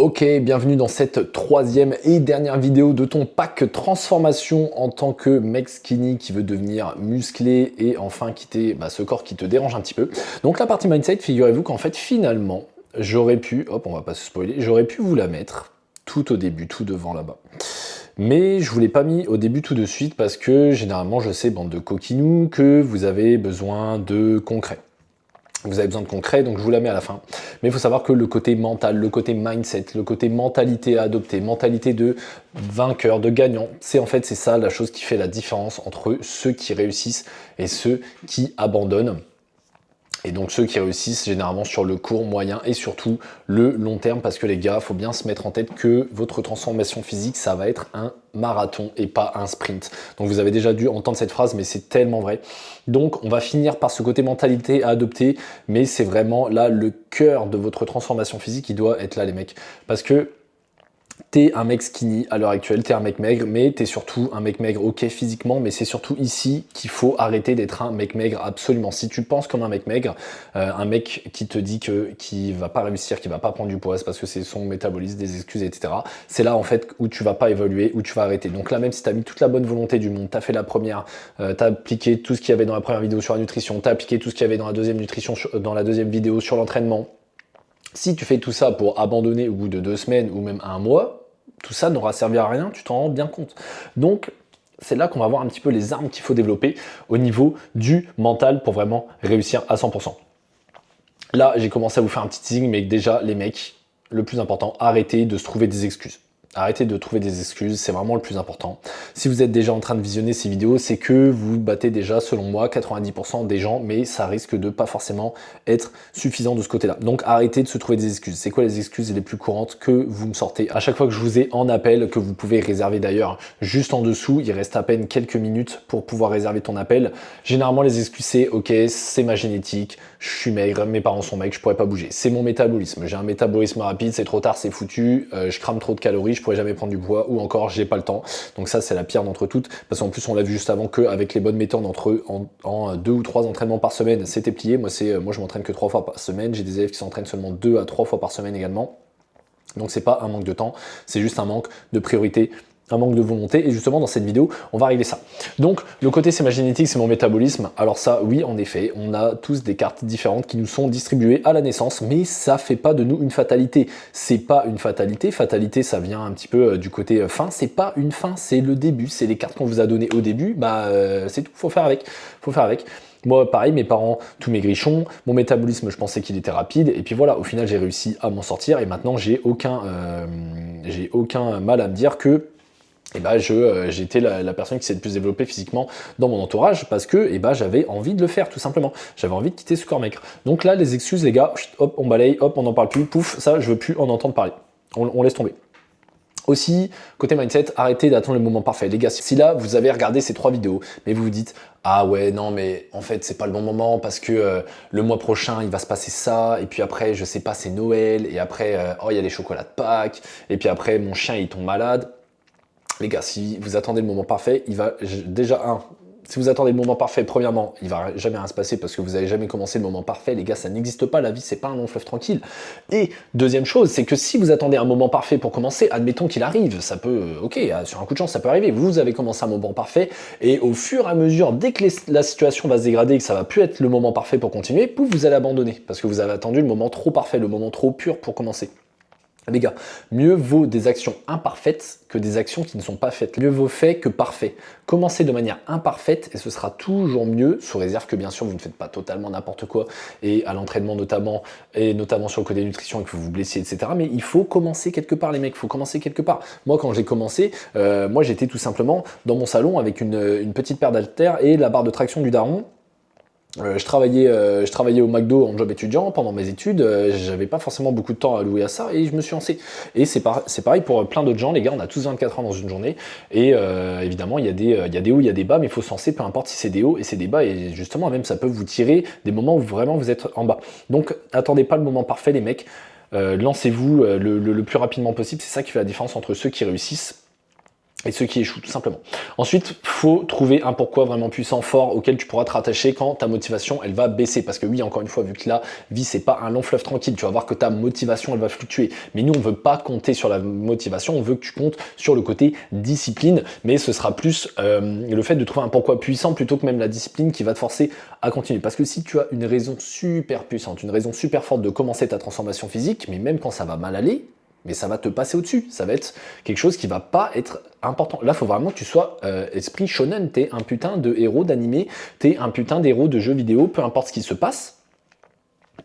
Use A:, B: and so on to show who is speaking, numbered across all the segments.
A: Ok, bienvenue dans cette troisième et dernière vidéo de ton pack transformation en tant que mec skinny qui veut devenir musclé et enfin quitter ce corps qui te dérange un petit peu. Donc la partie mindset, figurez-vous qu'en fait finalement, j'aurais pu, hop on va pas se spoiler, j'aurais pu vous la mettre tout au début, tout devant là-bas. Mais je vous l'ai pas mis au début tout de suite parce que généralement je sais, bande de coquinous, que vous avez besoin de concret. Vous avez besoin de concret, donc je vous la mets à la fin. Mais il faut savoir que le côté mental, le côté mindset, le côté mentalité à adopter, mentalité de vainqueur, de gagnant, c'est ça la chose qui fait la différence entre ceux qui réussissent et ceux qui abandonnent. Et donc ceux qui réussissent généralement sur le court, moyen et surtout le long terme, parce que les gars, il faut bien se mettre en tête que votre transformation physique, ça va être un marathon et pas un sprint. Donc vous avez déjà dû entendre cette phrase, mais c'est tellement vrai. Donc on va finir par ce côté mentalité à adopter, mais c'est vraiment là le cœur de votre transformation physique, il doit être là les mecs. Parce que t'es un mec skinny à l'heure actuelle, t'es un mec maigre, mais t'es surtout un mec maigre, ok physiquement, mais c'est surtout ici qu'il faut arrêter d'être un mec maigre absolument. Si tu penses comme un mec maigre, un mec qui te dit qu'il va pas réussir, qu'il va pas prendre du poids, c'est parce que c'est son métabolisme, des excuses, etc. C'est là en fait où tu vas pas évoluer, où tu vas arrêter. Donc là même si t'as mis toute la bonne volonté du monde, t'as fait la première, t'as appliqué tout ce qu'il y avait dans la première vidéo sur la nutrition, t'as appliqué tout ce qu'il y avait dans la deuxième nutrition, dans la deuxième vidéo sur l'entraînement. Si tu fais tout ça pour abandonner au bout de 2 semaines ou même 1 mois, tout ça n'aura servi à rien, tu t'en rends bien compte. Donc, c'est là qu'on va voir un petit peu les armes qu'il faut développer au niveau du mental pour vraiment réussir à 100%. Là, j'ai commencé à vous faire un petit teasing, mais déjà, les mecs, le plus important, arrêtez de se trouver des excuses. Arrêtez de trouver des excuses, c'est vraiment le plus important. Si vous êtes déjà en train de visionner ces vidéos, c'est que vous battez déjà, selon moi, 90% des gens, mais ça risque de pas forcément être suffisant de ce côté-là. Donc arrêtez de se trouver des excuses. C'est quoi les excuses les plus courantes que vous me sortez à chaque fois que je vous ai en appel, que vous pouvez réserver d'ailleurs juste en dessous, il reste à peine quelques minutes pour pouvoir réserver ton appel. Généralement, les excuses, c'est ok, c'est ma génétique, je suis maigre, mes parents sont maigres, je pourrais pas bouger. C'est mon métabolisme, j'ai un métabolisme rapide, c'est trop tard, c'est foutu, je crame trop de calories, je pourrais jamais prendre du poids, ou encore j'ai pas le temps. Donc ça c'est la pire d'entre toutes, parce qu'en plus on l'a vu juste avant qu'avec les bonnes méthodes en 2 ou 3 entraînements par semaine, c'était plié. Moi je m'entraîne que 3 fois par semaine, j'ai des élèves qui s'entraînent seulement 2 à 3 fois par semaine également. Donc c'est pas un manque de temps, c'est juste un manque de priorité, un manque de volonté, et justement dans cette vidéo on va régler ça. Donc le côté c'est ma génétique, c'est mon métabolisme. Alors ça oui, en effet, on a tous des cartes différentes qui nous sont distribuées à la naissance, mais ça fait pas de nous une fatalité. C'est pas une fatalité, fatalité ça vient un petit peu du côté fin, c'est pas une fin, c'est le début, c'est les cartes qu'on vous a données au début, c'est tout, faut faire avec, faut faire avec. Moi, pareil, mes parents, tous maigrichons, mon métabolisme, je pensais qu'il était rapide, et puis voilà, au final, j'ai réussi à m'en sortir, et maintenant, j'ai aucun mal à me dire que j'étais la personne qui s'est le plus développée physiquement dans mon entourage parce que j'avais envie de le faire tout simplement. J'avais envie de quitter ce corps maigre. Donc là, les excuses, les gars, hop, on balaye, hop, on n'en parle plus, pouf, ça, je veux plus en entendre parler. On laisse tomber. Aussi, côté mindset, arrêtez d'attendre le moment parfait. Les gars, si là, vous avez regardé ces 3 vidéos, mais vous vous dites « Ah ouais, non, mais en fait, c'est pas le bon moment parce que le mois prochain, il va se passer ça, et puis après, je sais pas, c'est Noël, et après, oh, il y a les chocolats de Pâques, et puis après, mon chien, il tombe malade. » Les gars, si vous attendez le moment parfait, il va déjà si vous attendez le moment parfait, premièrement, il va jamais rien se passer parce que vous n'avez jamais commencé le moment parfait. Les gars, ça n'existe pas, la vie, c'est pas un long fleuve tranquille. Et deuxième chose, c'est que si vous attendez un moment parfait pour commencer, admettons qu'il arrive, ça peut, ok, sur un coup de chance, ça peut arriver. Vous avez commencé un moment parfait et au fur et à mesure, dès que la situation va se dégrader et que ça va plus être le moment parfait pour continuer, pouf, vous allez abandonner parce que vous avez attendu le moment trop parfait, le moment trop pur pour commencer. Les gars, mieux vaut des actions imparfaites que des actions qui ne sont pas faites. Mieux vaut fait que parfait. Commencez de manière imparfaite et ce sera toujours mieux, sous réserve que bien sûr vous ne faites pas totalement n'importe quoi et à l'entraînement notamment, et notamment sur le côté nutrition et que vous vous blessiez, etc. Mais il faut commencer quelque part les mecs, il faut commencer quelque part. Moi quand j'ai commencé, moi j'étais tout simplement dans mon salon avec une petite paire d'haltères et la barre de traction du daron. Je travaillais au McDo en job étudiant pendant mes études, j'avais pas forcément beaucoup de temps à allouer à ça et je me suis lancé. Et c'est pareil pour plein d'autres gens, les gars, on a tous 24 ans dans une journée et évidemment il y a des hauts, il y a des bas, mais il faut se lancer, peu importe si c'est des hauts et c'est des bas, et justement même ça peut vous tirer des moments où vraiment vous êtes en bas. Donc attendez pas le moment parfait les mecs, lancez-vous le plus rapidement possible, c'est ça qui fait la différence entre ceux qui réussissent et ceux qui échouent, tout simplement. Ensuite, faut trouver un pourquoi vraiment puissant, fort, auquel tu pourras te rattacher quand ta motivation, elle va baisser. Parce que oui, encore une fois, vu que la vie, c'est pas un long fleuve tranquille, tu vas voir que ta motivation, elle va fluctuer. Mais nous, on veut pas compter sur la motivation, on veut que tu comptes sur le côté discipline, mais ce sera plus le fait de trouver un pourquoi puissant plutôt que même la discipline qui va te forcer à continuer. Parce que si tu as une raison super puissante, une raison super forte de commencer ta transformation physique, mais même quand ça va mal aller, mais ça va te passer au-dessus, ça va être quelque chose qui va pas être important. Là, il faut vraiment que tu sois esprit shonen, t'es un putain de héros d'animé, t'es un putain d'héros de jeux vidéo, peu importe ce qui se passe,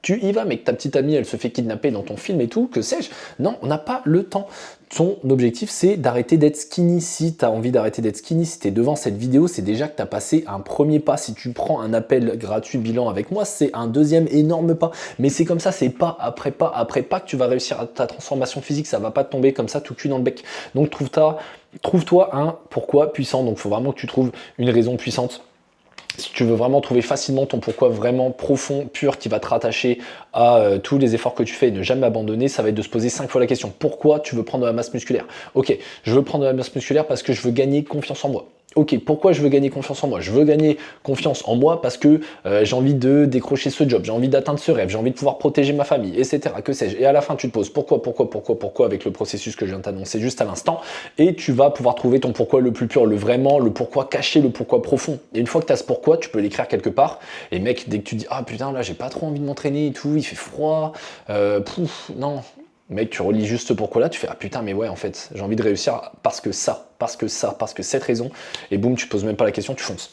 A: tu y vas, mec, ta petite amie, elle se fait kidnapper dans ton film et tout, que sais-je. Non, on n'a pas le temps. Ton objectif, c'est d'arrêter d'être skinny. Si tu as envie d'arrêter d'être skinny, si tu es devant cette vidéo, c'est déjà que tu as passé un premier pas. Si tu prends un appel gratuit bilan avec moi, c'est un deuxième énorme pas. Mais c'est comme ça, c'est pas après pas que tu vas réussir à ta transformation physique. Ça va pas te tomber comme ça tout cul dans le bec. Donc trouve-toi un pourquoi puissant. Donc il faut vraiment que tu trouves une raison puissante. Si tu veux vraiment trouver facilement ton pourquoi vraiment profond, pur, qui va te rattacher à tous les efforts que tu fais et ne jamais abandonner, ça va être de se poser 5 fois la question. Pourquoi tu veux prendre de la masse musculaire? Ok, je veux prendre de la masse musculaire parce que je veux gagner confiance en moi. Ok, pourquoi je veux gagner confiance en moi? Je veux gagner confiance en moi parce que j'ai envie de décrocher ce job, j'ai envie d'atteindre ce rêve, j'ai envie de pouvoir protéger ma famille, etc. Que sais-je? Et à la fin, tu te poses pourquoi avec le processus que je viens de t'annoncer juste à l'instant, et tu vas pouvoir trouver ton pourquoi le plus pur, le vraiment, le pourquoi caché, le pourquoi profond. Et une fois que tu as ce pourquoi, tu peux l'écrire quelque part. Et mec, dès que tu dis ah putain là j'ai pas trop envie de m'entraîner et tout, il fait froid, non. Mec, tu relis juste ce pourquoi là, tu fais ah putain mais ouais en fait j'ai envie de réussir parce que cette raison, et boum, tu poses même pas la question, tu fonces.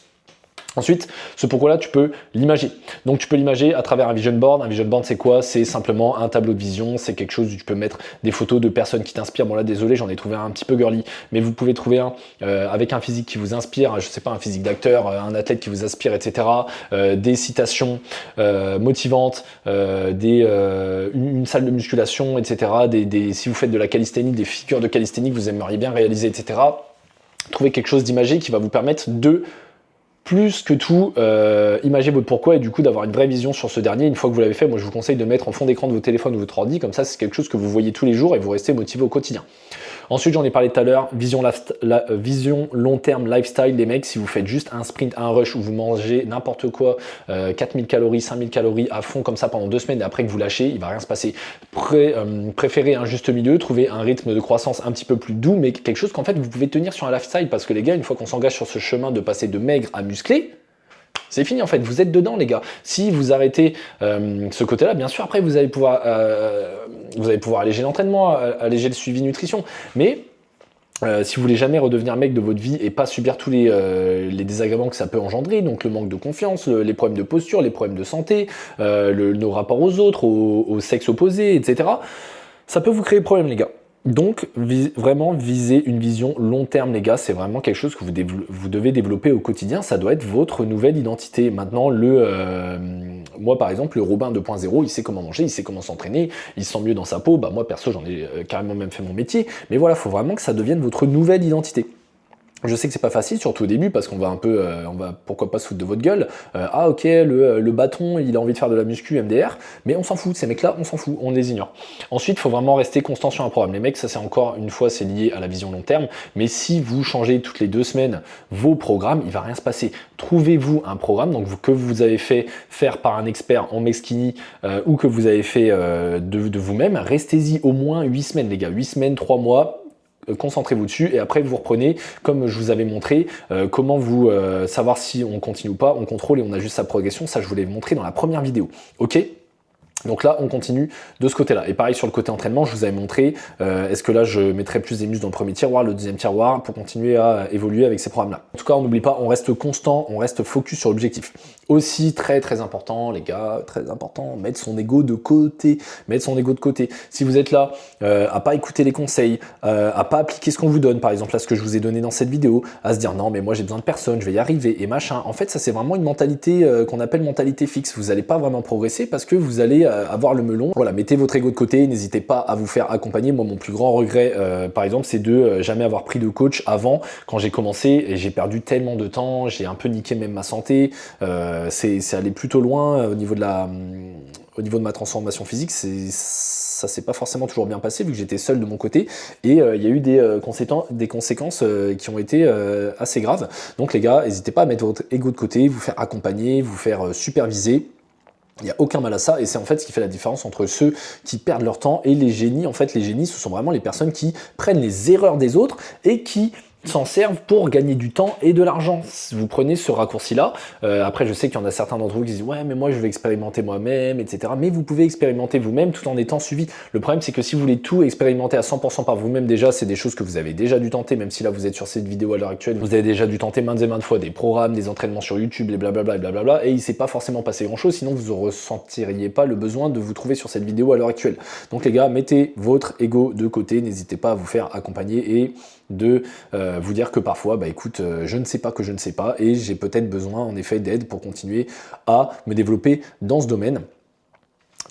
A: Ensuite, ce pourquoi-là, tu peux l'imager. Donc, tu peux l'imager à travers un vision board. Un vision board, c'est quoi? C'est simplement un tableau de vision. C'est quelque chose où tu peux mettre des photos de personnes qui t'inspirent. Bon là, désolé, j'en ai trouvé un petit peu girly, mais vous pouvez trouver un avec un physique qui vous inspire. Je sais pas, un physique d'acteur, un athlète qui vous inspire, etc. Des citations motivantes, une salle de musculation, etc. Si vous faites de la calisthénie, des figures de calisthénie que vous aimeriez bien réaliser, etc. Trouvez quelque chose d'imagé qui va vous permettre de plus que tout, imager votre pourquoi et du coup d'avoir une vraie vision sur ce dernier. Une fois que vous l'avez fait, moi je vous conseille de mettre en fond d'écran de vos téléphones ou votre ordi, comme ça c'est quelque chose que vous voyez tous les jours et vous restez motivé au quotidien. Ensuite, j'en ai parlé tout à l'heure, vision long terme lifestyle, les mecs, si vous faites juste un sprint, un rush où vous mangez n'importe quoi, 4000 calories, 5000 calories à fond comme ça pendant 2 semaines et après que vous lâchez, il va rien se passer. Préférez un juste milieu, trouver un rythme de croissance un petit peu plus doux, mais quelque chose qu'en fait vous pouvez tenir sur un lifestyle, parce que les gars, une fois qu'on s'engage sur ce chemin de passer de maigre à musclé, c'est fini en fait, vous êtes dedans les gars. Si vous arrêtez ce côté-là, bien sûr, après vous allez pouvoir alléger l'entraînement, alléger le suivi nutrition. Mais si vous voulez jamais redevenir mec de votre vie et pas subir tous les désagréments que ça peut engendrer, donc le manque de confiance, les problèmes de posture, les problèmes de santé, nos rapports aux autres, au sexe opposé, etc., ça peut vous créer problème les gars. Donc, vraiment viser une vision long terme, les gars, c'est vraiment quelque chose que vous devez développer au quotidien. Ça doit être votre nouvelle identité. Maintenant, moi, par exemple, le Robin 2.0, il sait comment manger, il sait comment s'entraîner, il se sent mieux dans sa peau. Bah, moi, perso, j'en ai carrément même fait mon métier. Mais voilà, il faut vraiment que ça devienne votre nouvelle identité. Je sais que c'est pas facile, surtout au début, parce qu'on va un peu, on va pourquoi pas se foutre de votre gueule. Ah ok, le bâton, il a envie de faire de la muscu MDR, mais on s'en fout, ces mecs-là, on s'en fout, on les ignore. Ensuite, il faut vraiment rester constant sur un programme. Les mecs, ça c'est encore une fois, c'est lié à la vision long terme, mais si vous changez toutes les 2 semaines vos programmes, il va rien se passer. Trouvez-vous un programme donc que vous avez fait faire par un expert en Mexkini ou que vous avez fait de vous-même, restez-y au moins 8 semaines, les gars, 8 semaines, 3 mois. Concentrez-vous dessus et après vous reprenez, comme je vous avais montré, comment vous savoir si on continue ou pas, on contrôle et on ajuste sa progression. Ça, je vous l'ai montré dans la première vidéo. Ok ? Donc là, on continue de ce côté-là. Et pareil sur le côté entraînement, je vous avais montré, est-ce que là, je mettrais plus des muscles dans le premier tiroir, le deuxième tiroir, pour continuer à évoluer avec ces programmes-là. En tout cas, on n'oublie pas, on reste constant, on reste focus sur l'objectif. Aussi, très très important, les gars, très important, mettre son ego de côté. Mettre son ego de côté. Si vous êtes là, à pas écouter les conseils, à pas appliquer ce qu'on vous donne, par exemple, là, ce que je vous ai donné dans cette vidéo, à se dire non, mais moi, j'ai besoin de personne, je vais y arriver, et machin. En fait, ça, c'est vraiment une mentalité qu'on appelle mentalité fixe. Vous n'allez pas vraiment progresser parce que vous allez avoir le melon. Voilà, mettez votre ego de côté, n'hésitez pas à vous faire accompagner. Moi, mon plus grand regret, par exemple, c'est de jamais avoir pris de coach avant, quand j'ai commencé, et j'ai perdu tellement de temps, j'ai un peu niqué même ma santé, c'est allé plutôt loin au niveau de au niveau de ma transformation physique, ça s'est pas forcément toujours bien passé vu que j'étais seul de mon côté et il y a eu des conséquences qui ont été assez graves. Donc les gars, n'hésitez pas à mettre votre ego de côté, vous faire accompagner, vous faire superviser. Il n'y a aucun mal à ça et c'est en fait ce qui fait la différence entre ceux qui perdent leur temps et les génies. En fait, les génies, ce sont vraiment les personnes qui prennent les erreurs des autres et qui s'en servent pour gagner du temps et de l'argent. Vous prenez ce raccourci-là. Après, je sais qu'il y en a certains d'entre vous qui disent « Ouais, mais moi, je vais expérimenter moi-même, etc. » Mais vous pouvez expérimenter vous-même tout en étant suivi. Le problème, c'est que si vous voulez tout expérimenter à 100% par vous-même, déjà, c'est des choses que vous avez déjà dû tenter, même si là, vous êtes sur cette vidéo à l'heure actuelle, vous avez déjà dû tenter maintes et maintes fois des programmes, des entraînements sur YouTube, et blablabla, et blablabla, et il s'est pas forcément passé grand-chose, sinon vous ne ressentiriez pas le besoin de vous trouver sur cette vidéo à l'heure actuelle. Donc les gars, mettez votre ego de côté, n'hésitez pas à vous faire accompagner et de vous dire que parfois, bah écoute, je ne sais pas que je ne sais pas et j'ai peut-être besoin en effet d'aide pour continuer à me développer dans ce domaine.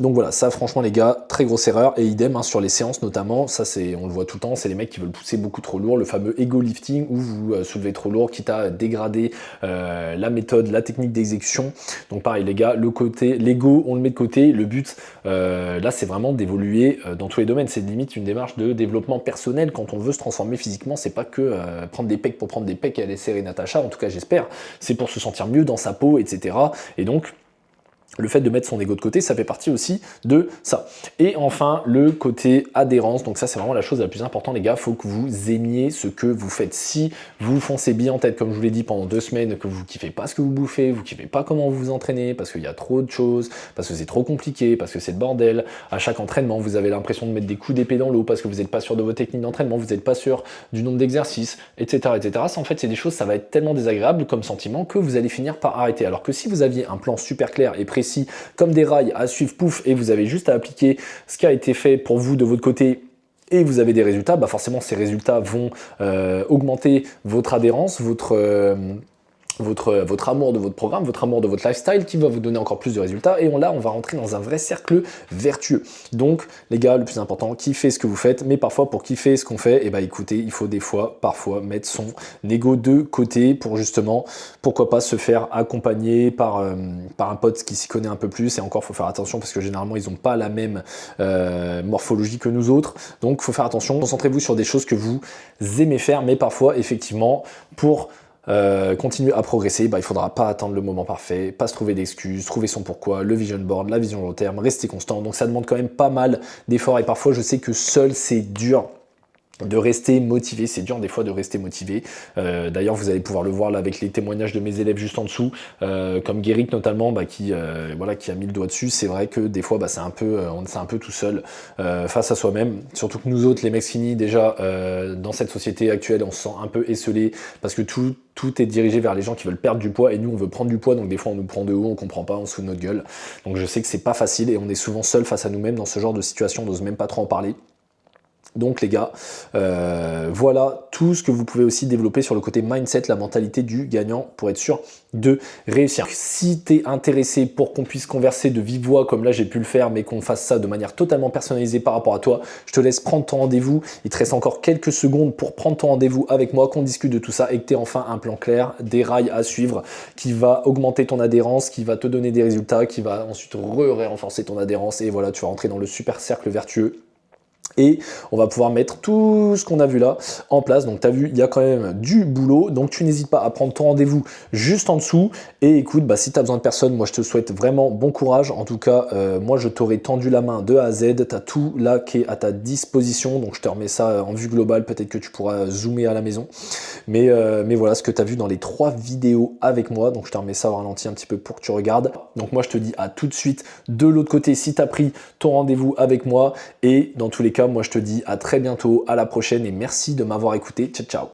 A: Donc voilà, ça franchement les gars, très grosse erreur, et idem hein, sur les séances notamment, ça c'est, on le voit tout le temps, c'est les mecs qui veulent pousser beaucoup trop lourd, le fameux ego lifting où vous soulevez trop lourd, quitte à dégrader la méthode, la technique d'exécution. Donc pareil les gars, l'ego on le met de côté, le but là c'est vraiment d'évoluer dans tous les domaines, c'est limite une démarche de développement personnel quand on veut se transformer physiquement, c'est pas que prendre des pecs pour prendre des pecs et aller serrer Natacha, en tout cas j'espère, c'est pour se sentir mieux dans sa peau, etc. Et donc le fait de mettre son ego de côté, ça fait partie aussi de ça. Et enfin, le côté adhérence. Donc ça, c'est vraiment la chose la plus importante, les gars. Il faut que vous aimiez ce que vous faites. Si vous foncez bien en tête, comme je vous l'ai dit, pendant 2 semaines, que vous kiffez pas ce que vous bouffez, vous kiffez pas comment vous vous entraînez, parce qu'il y a trop de choses, parce que c'est trop compliqué, parce que c'est le bordel. À chaque entraînement, vous avez l'impression de mettre des coups d'épée dans l'eau, parce que vous n'êtes pas sûr de vos techniques d'entraînement, vous n'êtes pas sûr du nombre d'exercices, etc., etc. Ça, en fait, c'est des choses, ça va être tellement désagréable comme sentiment que vous allez finir par arrêter. Alors que si vous aviez un plan super clair et précis, comme des rails à suivre, pouf, et vous avez juste à appliquer ce qui a été fait pour vous de votre côté et vous avez des résultats, bah forcément ces résultats vont augmenter votre adhérence, votre amour de votre programme, votre amour de votre lifestyle qui va vous donner encore plus de résultats et là on va rentrer dans un vrai cercle vertueux. Donc les gars, le plus important, kiffez ce que vous faites, mais parfois pour kiffer ce qu'on fait, et bah écoutez, il faut parfois mettre son ego de côté pour justement, pourquoi pas se faire accompagner par un pote qui s'y connaît un peu plus, et encore faut faire attention parce que généralement ils n'ont pas la même morphologie que nous autres, donc faut faire attention, concentrez-vous sur des choses que vous aimez faire, mais parfois effectivement pour continuer à progresser, bah, il ne faudra pas attendre le moment parfait, pas se trouver d'excuses, trouver son pourquoi, le vision board, la vision long terme, rester constant. Donc ça demande quand même pas mal d'efforts et parfois je sais que seul c'est dur de rester motivé, c'est dur des fois de rester motivé. D'ailleurs vous allez pouvoir le voir là avec les témoignages de mes élèves juste en dessous, comme Guéric notamment, bah, qui a mis le doigt dessus. C'est vrai que des fois bah, c'est un peu tout seul face à soi-même, surtout que nous autres les mecs skinny déjà dans cette société actuelle on se sent un peu esselé parce que tout est dirigé vers les gens qui veulent perdre du poids et nous on veut prendre du poids, donc des fois on nous prend de haut, on comprend pas, on se fout de notre gueule. Donc je sais que c'est pas facile et on est souvent seul face à nous-mêmes dans ce genre de situation, on n'ose même pas trop en parler. Donc les gars, voilà tout ce que vous pouvez aussi développer sur le côté mindset, la mentalité du gagnant pour être sûr de réussir. Si tu es intéressé pour qu'on puisse converser de vive voix comme là j'ai pu le faire, mais qu'on fasse ça de manière totalement personnalisée par rapport à toi, je te laisse prendre ton rendez-vous. Il te reste encore quelques secondes pour prendre ton rendez-vous avec moi, qu'on discute de tout ça et que tu aies enfin un plan clair, des rails à suivre qui va augmenter ton adhérence, qui va te donner des résultats, qui va ensuite renforcer ton adhérence et voilà, tu vas rentrer dans le super cercle vertueux. Et on va pouvoir mettre tout ce qu'on a vu là en place. Donc tu as vu, il y a quand même du boulot. Donc tu n'hésites pas à prendre ton rendez-vous juste en dessous. Et écoute, bah, si tu as besoin de personne, moi je te souhaite vraiment bon courage. En tout cas, moi je t'aurais tendu la main de A à Z. Tu as tout là qui est à ta disposition. Donc je te remets ça en vue globale. Peut-être que tu pourras zoomer à la maison. Mais voilà ce que tu as vu dans les 3 vidéos avec moi. Donc je te remets ça au ralenti un petit peu pour que tu regardes. Donc moi je te dis à tout de suite de l'autre côté si tu as pris ton rendez-vous avec moi. Et dans tous les cas, moi je te dis à très bientôt, à la prochaine et merci de m'avoir écouté. Ciao, ciao.